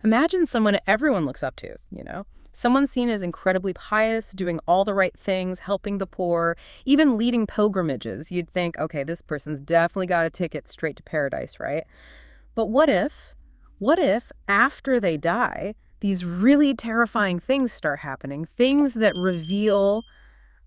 Imagine someone everyone looks up to, you know? Someone seen as incredibly pious, doing all the right things, helping the poor, even leading pilgrimages. You'd think, okay, this person's definitely got a ticket straight to paradise, right? But what if after they die, these really terrifying things start happening, things that reveal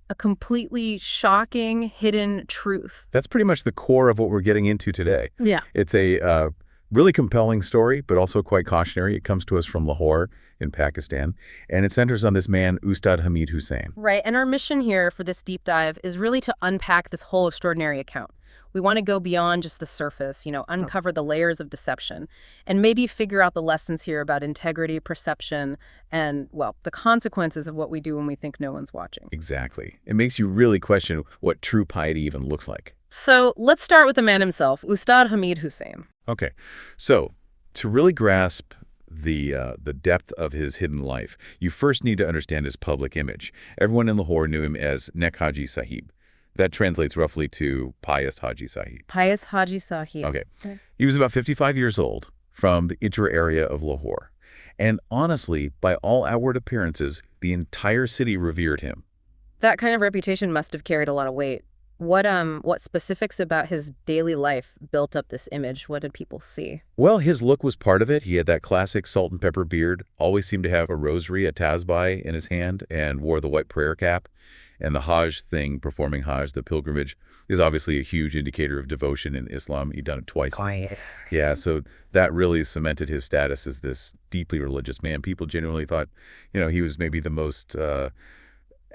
a completely shocking, hidden truth? That's pretty much the core of what we're getting into today. Yeah. It's a really compelling story, but also quite cautionary. It comes to us from Lahore in Pakistan, and it centers on this man, Ustad Hamid Hussain. Right, and our mission here for this deep dive is really to unpack this whole extraordinary account. We want to go beyond just the surface, uncover the layers of deception, and maybe figure out the lessons here about integrity, perception, and, well, the consequences of what we do when we think no one's watching. Exactly. It makes you really question what true piety even looks like. So let's start with the man himself, Ustad Hamid Hussain. Okay, so to really grasp the depth of his hidden life, you first need to understand his public image. Everyone in Lahore knew him as Nek Haji Sahib. That translates roughly to Pious Haji Sahib. Pious Haji Sahib. Okay. He was about 55 years old, from the Itra area of Lahore. And honestly, by all outward appearances, the entire city revered him. That kind of reputation must have carried a lot of weight. What specifics about his daily life built up this image? What did people see? Well, his look was part of it. He had that classic salt and pepper beard, always seemed to have a rosary, a tasbih in his hand, and wore the white prayer cap. And the Hajj thing, performing Hajj, the pilgrimage, is obviously a huge indicator of devotion in Islam. He'd done it twice. Quiet. Yeah, so that really cemented his status as this deeply religious man. People genuinely thought, he was maybe the most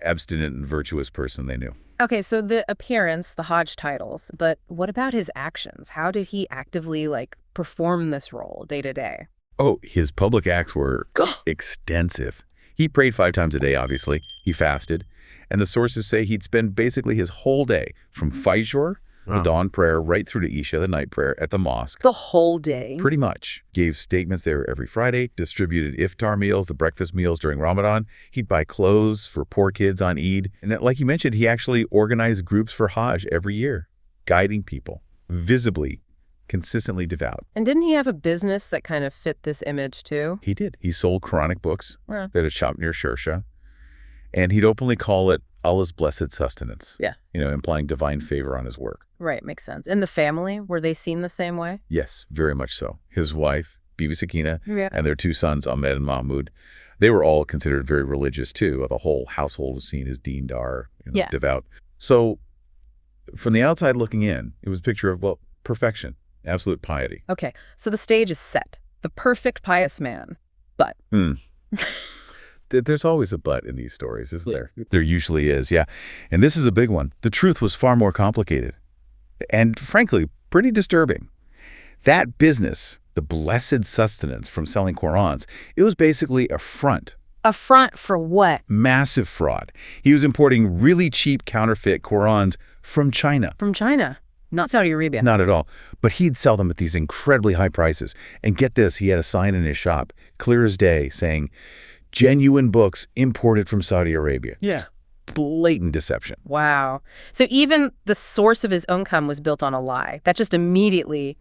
abstinent and virtuous person they knew. Okay, so the appearance, the Hajj titles, but what about his actions? How did he actively, perform this role day to day? Oh, his public acts were extensive. He prayed 5 times a day, obviously. He fasted. And the sources say he'd spend basically his whole day from Fajr, the dawn prayer, right through to Isha, the night prayer, at the mosque. The whole day? Pretty much. Gave statements there every Friday, distributed iftar meals, the breakfast meals during Ramadan. He'd buy clothes for poor kids on Eid. And like you mentioned, he actually organized groups for Hajj every year, guiding people, visibly, consistently devout. And didn't he have a business that kind of fit this image too? He did. He sold Quranic books Yeah. at a shop near Shersha. And he'd openly call it Allah's blessed sustenance. Yeah. Implying divine favor on his work. Right, makes sense. And the family, were they seen the same way? Yes, very much so. His wife, Bibi Sakina, Yeah. and their 2 sons, Ahmed and Mahmoud, they were all considered very religious too. The whole household was seen as deendar, Yeah. devout. So from the outside looking in, it was a picture of, perfection, absolute piety. Okay, so the stage is set. The perfect pious man. But There's always a but in these stories, isn't there? There usually is, yeah. And this is a big one. The truth was far more complicated and, frankly, pretty disturbing. That business, the blessed sustenance from selling Qurans, it was basically a front. a front for what? Massive fraud. He was importing really cheap counterfeit Qurans from China. From China, not Saudi Arabia. Not at all. But he'd sell them at these incredibly high prices. And get this, he had a sign in his shop, clear as day, saying, genuine books imported from Saudi Arabia. Yeah. Blatant deception. Wow. So even the source of his income was built on a lie. That just immediately,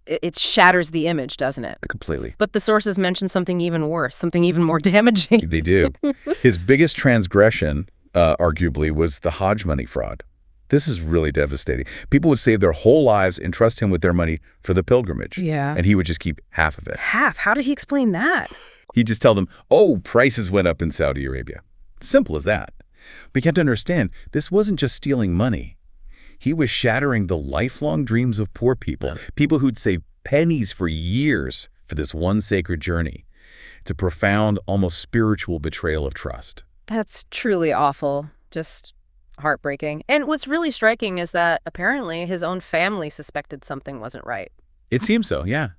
it shatters the image, doesn't it? Completely. But the sources mention something even worse, something even more damaging. They do. His biggest transgression, arguably, was the Hajj money fraud. This is really devastating. People would save their whole lives and trust him with their money for the pilgrimage. Yeah. And he would just keep half of it. Half? How did he explain that? He'd just tell them, oh, prices went up in Saudi Arabia. Simple as that. But you have to understand, this wasn't just stealing money. He was shattering the lifelong dreams of poor people, people who'd saved pennies for years for this one sacred journey. It's a profound, almost spiritual betrayal of trust. That's truly awful. Just heartbreaking. And what's really striking is that apparently his own family suspected something wasn't right. It seems so, yeah.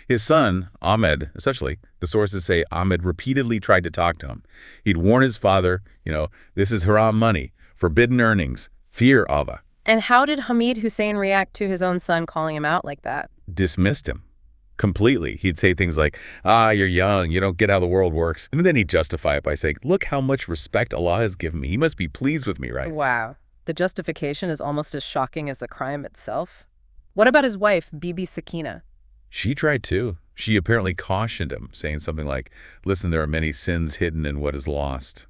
His son, Ahmed, essentially, the sources say Ahmed repeatedly tried to talk to him. He'd warn his father, this is haram money, forbidden earnings, fear Allah. And how did Hamid Hussain react to his own son calling him out like that? Dismissed him completely. He'd say things like, you're young, you don't get how the world works. And then he'd justify it by saying, look how much respect Allah has given me. He must be pleased with me, right? Wow. The justification is almost as shocking as the crime itself. What about his wife, Bibi Sakina? She tried too. She apparently cautioned him, saying something like, listen, there are many sins hidden in what is lost.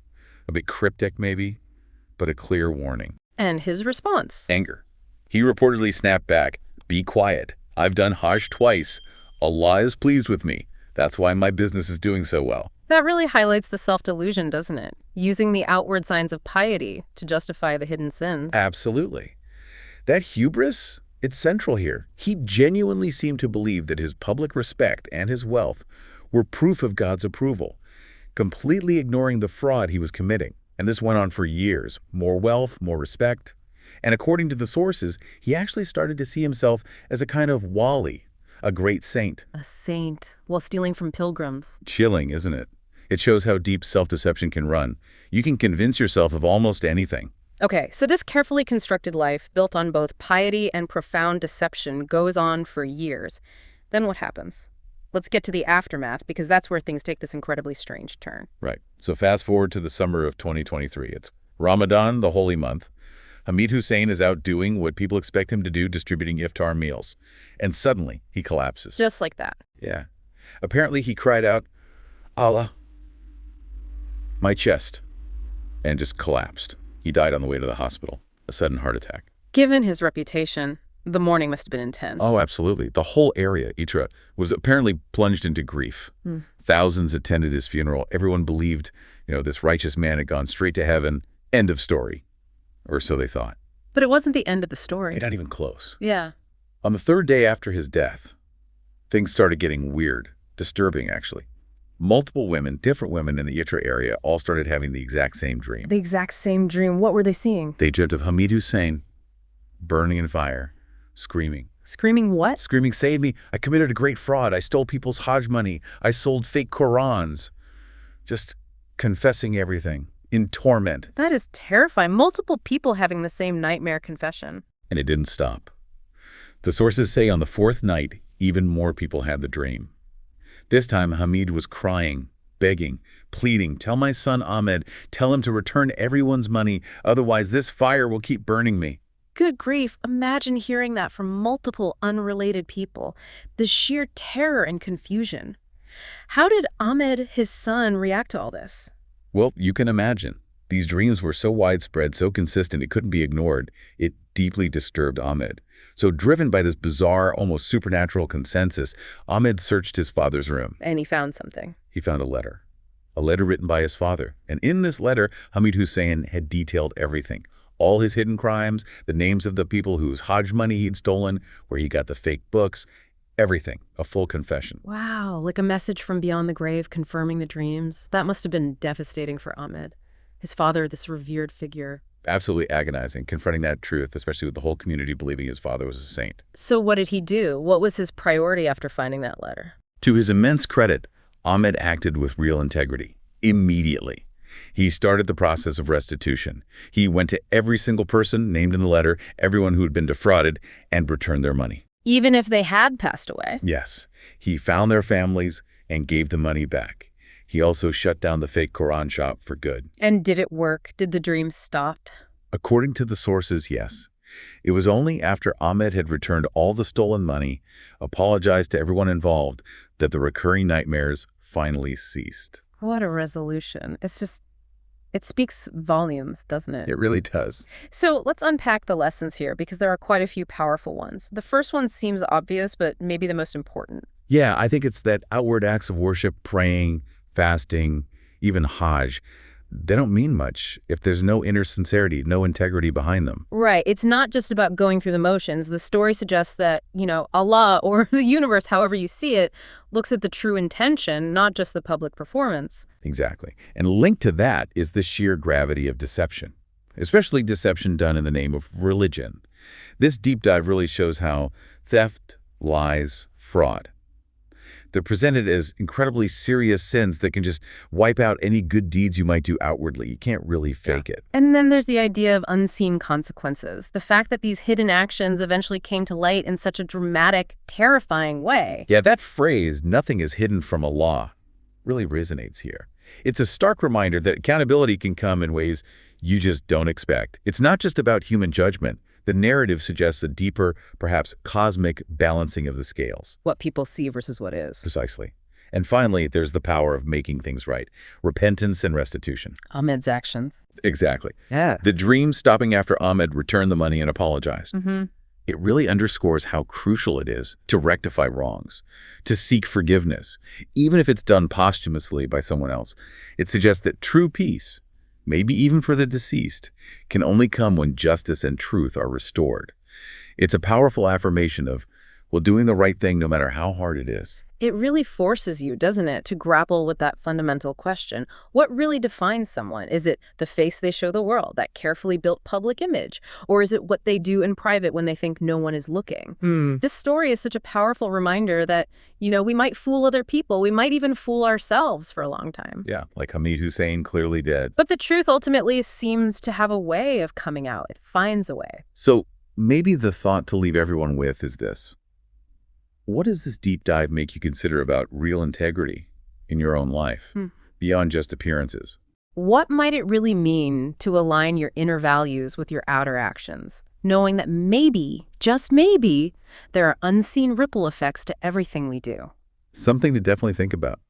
A bit cryptic maybe, but a clear warning. And his response? Anger. He reportedly snapped back, be quiet. I've done Hajj twice. Allah is pleased with me. That's why my business is doing so well. That really highlights the self-delusion, doesn't it? Using the outward signs of piety to justify the hidden sins. Absolutely. That hubris, it's central here. He genuinely seemed to believe that his public respect and his wealth were proof of God's approval, completely ignoring the fraud he was committing. And this went on for years. More wealth, more respect. And according to the sources, he actually started to see himself as a kind of wali, a great saint. A saint, while stealing from pilgrims. Chilling, isn't it? It shows how deep self-deception can run. You can convince yourself of almost anything. Okay, so this carefully constructed life, built on both piety and profound deception, goes on for years. Then what happens? Let's get to the aftermath, because that's where things take this incredibly strange turn. Right. So fast forward to the summer of 2023. It's Ramadan, the holy month. Hamid Hussein is out doing what people expect him to do, distributing iftar meals. And suddenly, he collapses. Just like that. Yeah. Apparently, he cried out, Allah, my chest, and just collapsed. He died on the way to the hospital, a sudden heart attack. Given his reputation, the mourning must have been intense. Oh, absolutely. The whole area, Itra, was apparently plunged into grief. Thousands attended his funeral. Everyone believed, this righteous man had gone straight to heaven. End of story. Or so they thought. But it wasn't the end of the story. Not even close. Yeah. On the third day after his death, things started getting weird, disturbing, actually. Multiple women, different women in the Itra area, all started having the exact same dream. The exact same dream. What were they seeing? They dreamt of Hamid Hussein, burning in fire, screaming. Screaming what? Screaming, save me. I committed a great fraud. I stole people's Hajj money. I sold fake Qurans. Just confessing everything. In torment. That is terrifying. Multiple people having the same nightmare confession. And it didn't stop. The sources say on the fourth night, even more people had the dream. This time, Hamid was crying, begging, pleading, tell my son Ahmed, tell him to return everyone's money, otherwise this fire will keep burning me. Good grief, imagine hearing that from multiple unrelated people. The sheer terror and confusion. How did Ahmed, his son, react to all this? Well, you can imagine. These dreams were so widespread, so consistent, it couldn't be ignored. It deeply disturbed Ahmed. So driven by this bizarre, almost supernatural consensus, Ahmed searched his father's room. And he found something. He found a letter written by his father. And in this letter, Hamid Hussein had detailed everything. All his hidden crimes, the names of the people whose Hajj money he'd stolen, where he got the fake books, everything, a full confession. Wow, like a message from beyond the grave confirming the dreams. That must have been devastating for Ahmed. His father, this revered figure. Absolutely agonizing, confronting that truth, especially with the whole community believing his father was a saint. So what did he do? What was his priority after finding that letter? To his immense credit, Ahmed acted with real integrity, immediately. He started the process of restitution. He went to every single person named in the letter, everyone who had been defrauded, and returned their money. Even if they had passed away? Yes. He found their families and gave the money back. He also shut down the fake Quran shop for good. And did it work? Did the dreams stop? According to the sources, yes. It was only after Ahmed had returned all the stolen money, apologized to everyone involved, that the recurring nightmares finally ceased. What a resolution. It speaks volumes, doesn't it? It really does. So let's unpack the lessons here, because there are quite a few powerful ones. The first one seems obvious, but maybe the most important. Yeah, I think it's that outward acts of worship, praying, fasting, even Hajj, they don't mean much if there's no inner sincerity, no integrity behind them. Right. It's not just about going through the motions. The story suggests that, Allah or the universe, however you see it, looks at the true intention, not just the public performance. Exactly. And linked to that is the sheer gravity of deception, especially deception done in the name of religion. This deep dive really shows how theft, lies, fraud, they're presented as incredibly serious sins that can just wipe out any good deeds you might do outwardly. You can't really fake it. And then there's the idea of unseen consequences. The fact that these hidden actions eventually came to light in such a dramatic, terrifying way. Yeah, that phrase, nothing is hidden from Allah, really resonates here. It's a stark reminder that accountability can come in ways you just don't expect. It's not just about human judgment. The narrative suggests a deeper, perhaps cosmic balancing of the scales. What people see versus what is. Precisely. And finally, there's the power of making things right. Repentance and restitution. Ahmed's actions. Exactly. Yeah. The dream stopping after Ahmed returned the money and apologized. It really underscores how crucial it is to rectify wrongs, to seek forgiveness, even if it's done posthumously by someone else. It suggests that true peace, maybe even for the deceased, can only come when justice and truth are restored. It's a powerful affirmation of, well, doing the right thing no matter how hard it is. It really forces you, doesn't it, to grapple with that fundamental question. What really defines someone? Is it the face they show the world, that carefully built public image? Or is it what they do in private when they think no one is looking? This story is such a powerful reminder that, we might fool other people. We might even fool ourselves for a long time. Yeah, like Hamid Hussein clearly did. But the truth ultimately seems to have a way of coming out. It finds a way. So maybe the thought to leave everyone with is this. What does this deep dive make you consider about real integrity in your own life, beyond just appearances? What might it really mean to align your inner values with your outer actions, knowing that maybe, just maybe, there are unseen ripple effects to everything we do? Something to definitely think about.